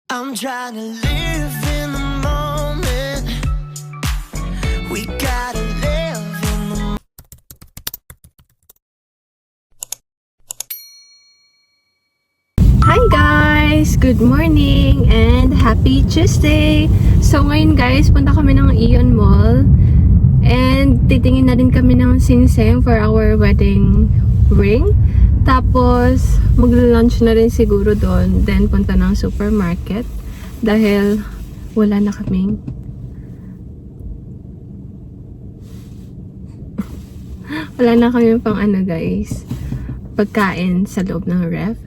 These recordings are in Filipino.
I'm trying to live in the moment. We gotta live in the Hi guys! Good morning and happy Tuesday! So ngayon guys, punta kami ng Aeon Mall and titingin na din kami ng singsing for our wedding ring. Tapos magla-lunch na rin siguro doon, then punta ng supermarket dahil wala na kaming pang ano guys, pagkain sa loob ng ref.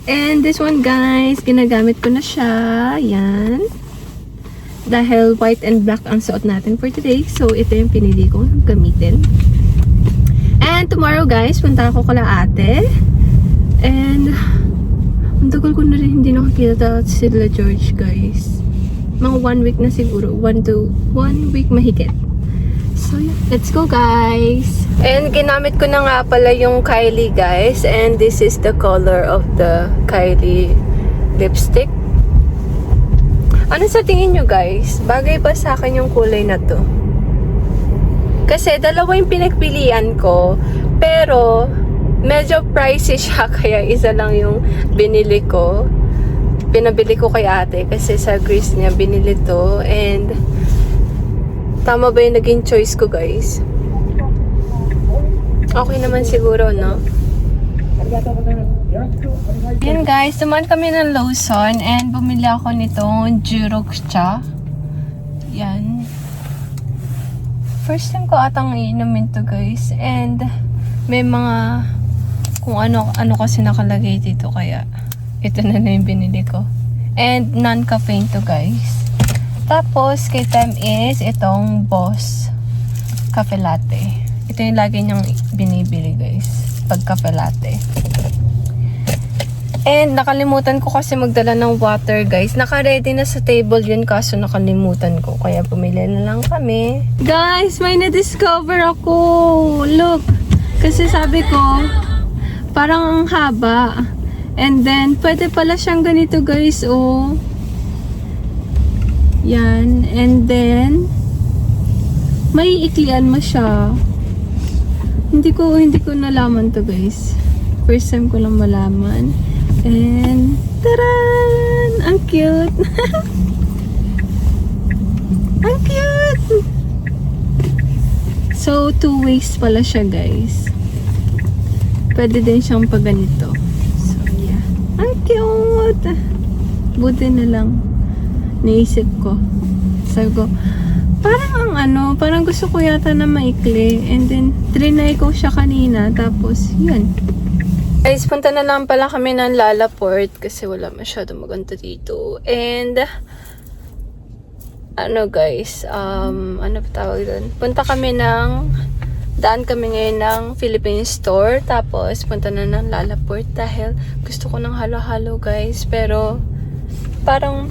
And this one guys, ginagamit ko na siya. Yan. Dahil white and black ang suot natin for today. So, ito yung pinili ko gamitin. And tomorrow guys, punta ako kala ate. And, ang tagal ko na rin hindi nakakita sila George guys. Mga 1 week na siguro. 1 week mahigit. So yeah, let's go guys. And ginamit ko na nga pala yung Kylie guys. And this is the color of the Kylie lipstick. Ano sa tingin nyo guys? Bagay ba sa akin yung kulay na to? Kasi dalawa yung pinagpilian ko. Pero medyo pricey siya. Kaya isa lang yung binili ko. Pinabili ko kay ate. Kasi sa Greece niya binili to. And tama ba yung naging choice ko, guys? Okay naman siguro, no? Yan, guys. Tuman kami ng Lawson and bumili ako nitong Durox cha. Yan. First time ko atang iinumin to, guys. And may mga kung ano kasi nakalagay dito. Kaya ito na yung binili ko. And non-caffeine to, guys. Tapos, kay Tem is itong Boss Cafe Latte. Ito yung lagi niyang binibili guys, pag cafe latte. And nakalimutan ko kasi magdala ng water guys. Naka-ready na sa table yun kaso nakalimutan ko. Kaya pumili na lang kami. Guys, may na-discover ako. Look. Kasi sabi ko, parang ang haba. And then, pwede pala siyang ganito guys, oh. Yan. And then, may iklian mo siya. Hindi ko nalaman to guys. First time ko lang malaman. And, taran! Ang cute! Ang cute! So, 2 ways pala siya guys. Pwede din siyang pag ganito. So, yeah. Ang cute! Buti na lang. Naisip ko. Sabi ko, parang gusto ko yata na maikli. And then, trinay ko siya kanina. Tapos, yun. Guys, punta na lang pala kami ng Lalaport kasi wala masyadong maganda dito. And, guys, ano pa tawag doon? Daan kami ngayon ng Philippine Store. Tapos, punta na ng Lalaport dahil gusto ko ng halo-halo, guys. Pero, parang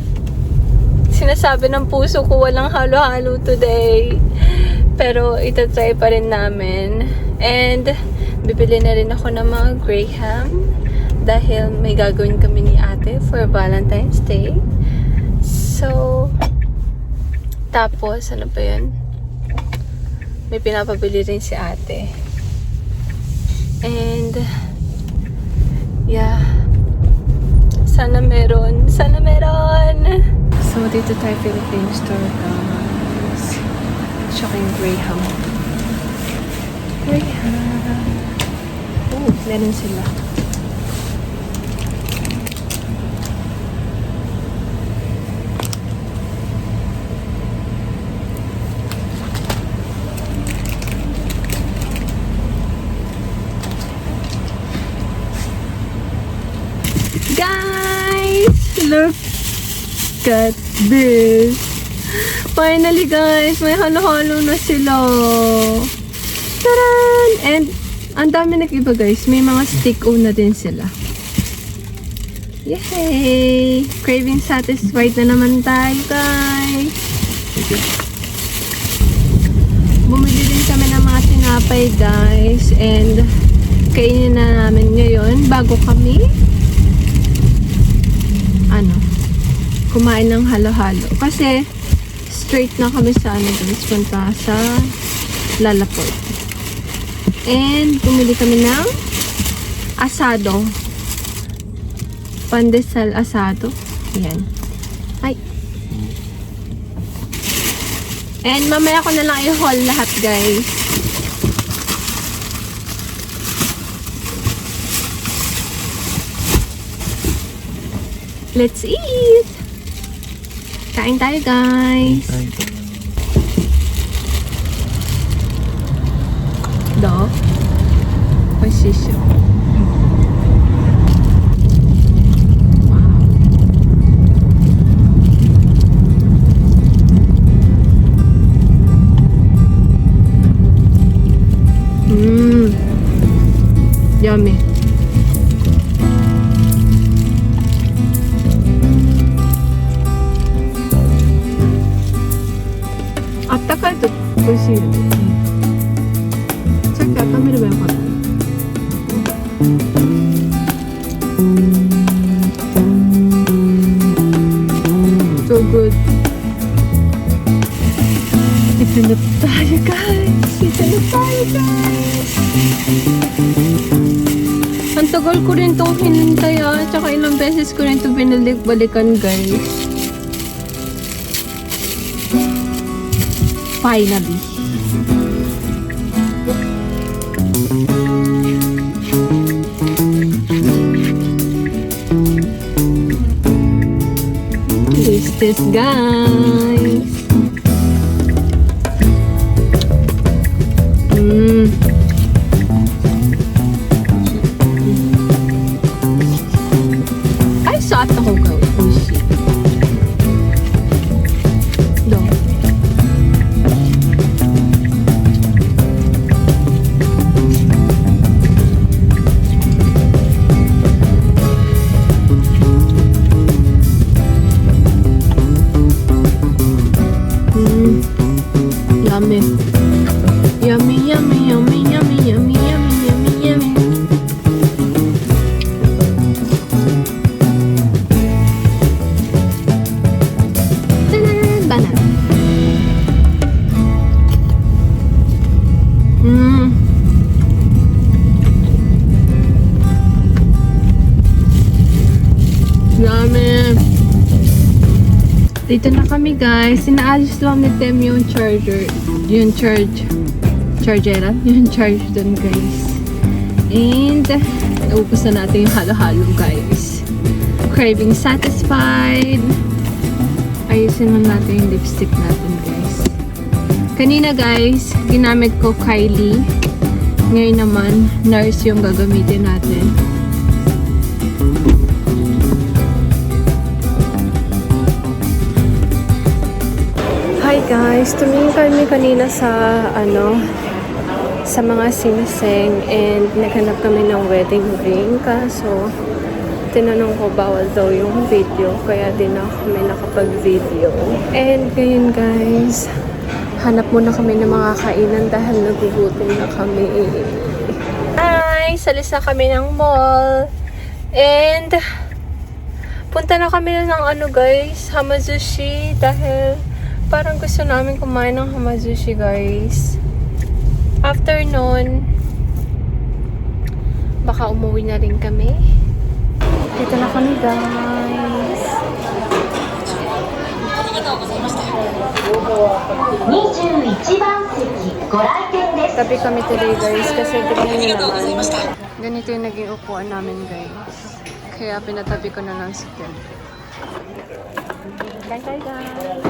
sinasabi ng puso ko walang halo-halo today. Pero itatry pa rin namin. And bibili na rin ako ng mga Graham dahil may gagawin kami ni ate for Valentine's Day. So, tapos ano pa yun? May pinapabili rin si ate. And yeah, sana meron. So, dito tayo Philippine Store guys. Tsaka yung Graham. Oh, meron sila. Guys! Look at this. Finally guys, may halo-halo na sila. Taran! And ang dami nag-iba guys. May mga stick-o na din sila. Yay! Craving satisfied na naman tayo guys. Bumili din kami ng mga tinapay guys. And kainin na namin ngayon bago kami kumain ng halo-halo. Kasi, straight na kami sa ano guys, punta sa Lalaport. And, bumili kami ng asado. Pandesal asado. Yan. Ay. And, mamaya ko na lang i-haul lahat guys. Let's eat! Kain tayo, guys! Do? Posisyon. Wow. Yummy. Posisyon. Check out. Kamera ba yung kamera? So good. Ito na tayo guys. Ang tagal ko rin itong hinintay tsaka ilang beses ko rin ito binalik-balikan guys. Finally. Taste this guys. Ay, saat ako gawin. Yummy, yummy, yummy, yummy, yummy, yummy, yummy, yummy. Banana. Yummy. Dito na kami guys. Inaayos lang ni Tem yung charger. Yung chargera. Yung charge dun guys. And, naubos na natin yung halo-halo guys. Craving satisfied. Ayusin lang natin yung lipstick natin guys. Kanina guys, ginamit ko Kylie. Ngayon naman, NARS yung gagamitin natin. Hi guys, tumingin kami kanina sa sa mga siniseng and naghanap kami ng wedding ring kaso tinanong ko bawal daw yung video kaya din na kami nakapag-video. And ngayon guys, hanap muna kami ng mga kainan dahil nagugutom na kami. Hi! Salis na kami ng mall and punta na kami ng guys, Hamazushi dahil parang gusto namin kumain ng hamazushi guys. After nun, baka umuwi na rin kami. Dito na kami guys. 21番席ご来店です。 Tabi kami today guys kasi tignan niyo naman. Ganito yung naging upuan namin guys. Kaya pinatabi ko na lang si Tim. Bye bye guys.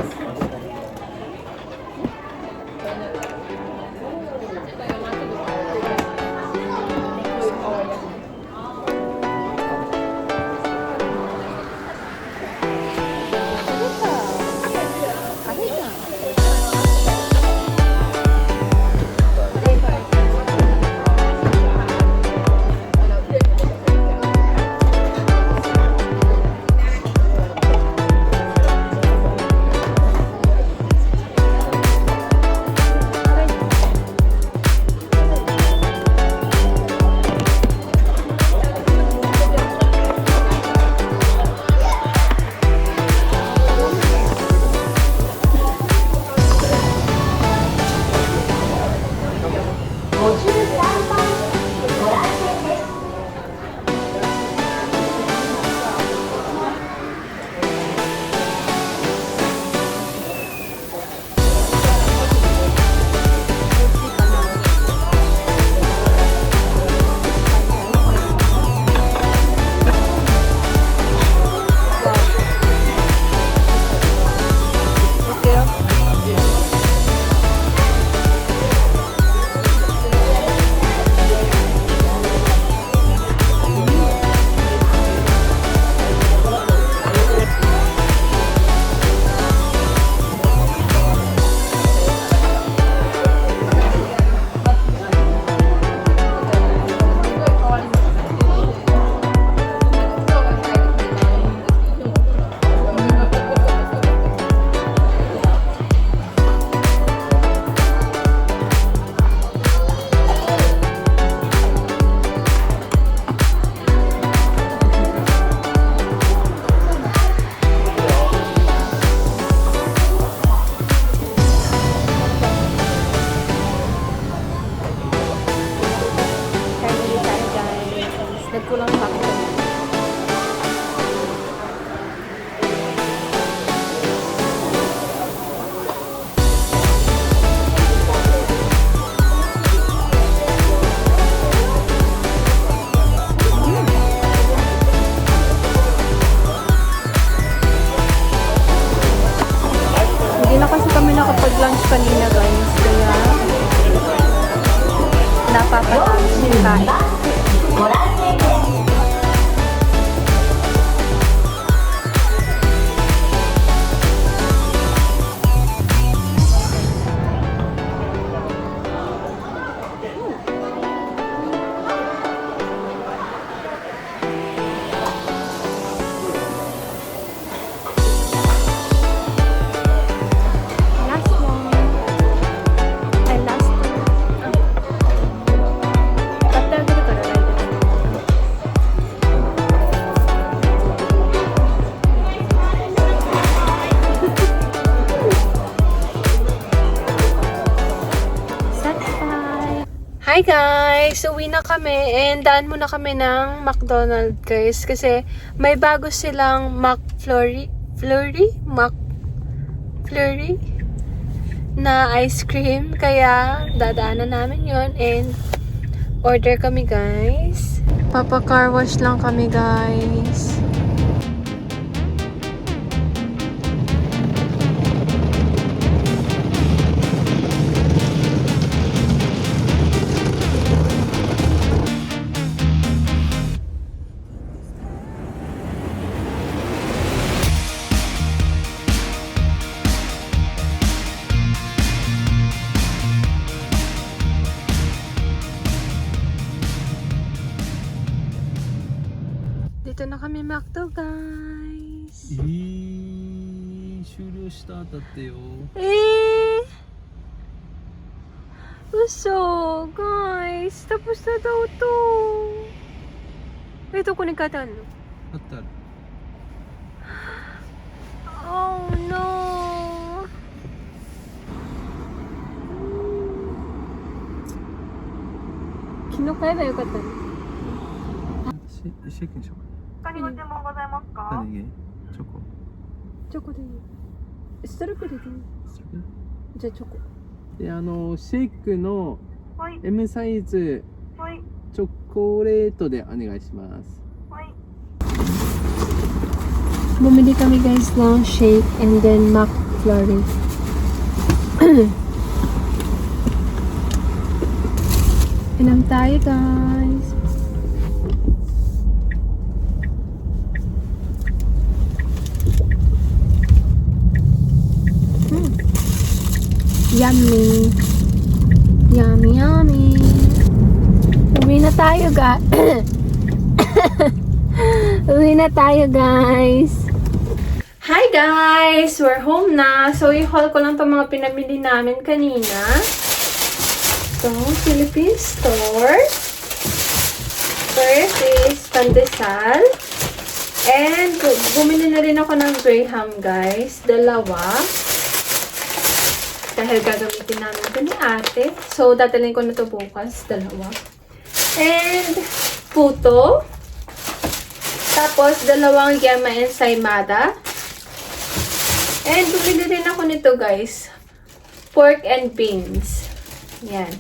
nakapag-lunch kanina guys. Kaya napapatapos yung kain. ご来店です。 Last one. Ay, last one. After ko na karalay. Satisfied. Hi guys! Uwi na kami and daan muna kami ng McDonald's guys kasi may bago silang McFlurry na ice cream kaya dadaanan namin yon and order kami guys. Papa car wash lang kami guys. Dito na kami McDo guys. 終了しただってよ。 Uso guys. Tapos na daw to. Ito kunin ka talo. あったら Oh no. Kinukaya na yung katan. シェイクにしようか。他にご注文ございますか？何がチョコ。チョコでいい。ストロベリーでいい。じゃあチョコ。で、シェイクのはい M サイズはいチョコレートでお願いします。はい Bumili kami guys ng shake and then McFlurry. Inom tayo guys. Yummy. Yummy, yummy. Uwi na tayo Uwi na tayo guys. Hi guys! We're home na. So, i-haul ko lang itong mga pinamili namin kanina. So, Philippine store. First is pandesal. And bumili na rin ako ng Graham guys. Dalawa. Dahil gagamitin namin ito ni ate. So, dadalhin ko na ito bukas. Dalawa. And puto. Tapos, dalawang yema ensaymada. And bumili rin ako nito guys. Pork and beans. Yan.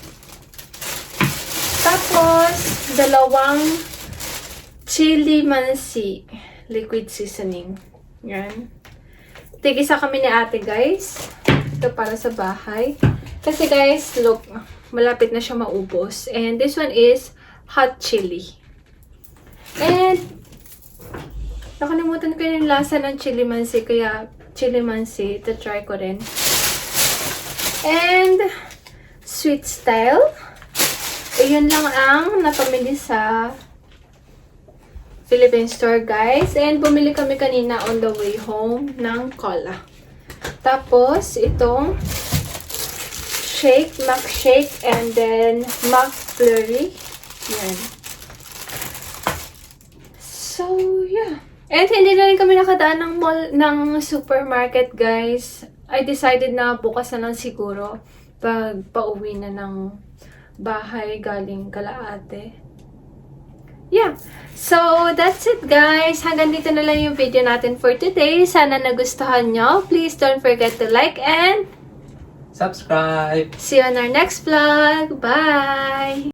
Tapos, dalawang chili mansi. Liquid seasoning. Yan. Tig-isa kami ni ate guys. Ito para sa bahay. Kasi guys, look, malapit na siya maubos. And this one is hot chili. And nakalimutan ko yung lasa ng chili mansi, kaya chili mansi, ito try ko rin. And sweet style. Ayun lang ang napamili sa Philippine store guys. And bumili kami kanina on the way home ng cola. Tapos itong shake, McShake, and then McFlurry. Yan. So, yeah. And hindi na rin kami nakadaan ng mall, ng supermarket, guys. I decided na bukas na lang siguro pag pauwi na ng bahay galing Kalaate. Yeah. So, that's it, guys. Hanggang dito na lang yung video natin for today. Sana nagustuhan nyo. Please don't forget to like and Subscribe! see you on our next vlog. Bye!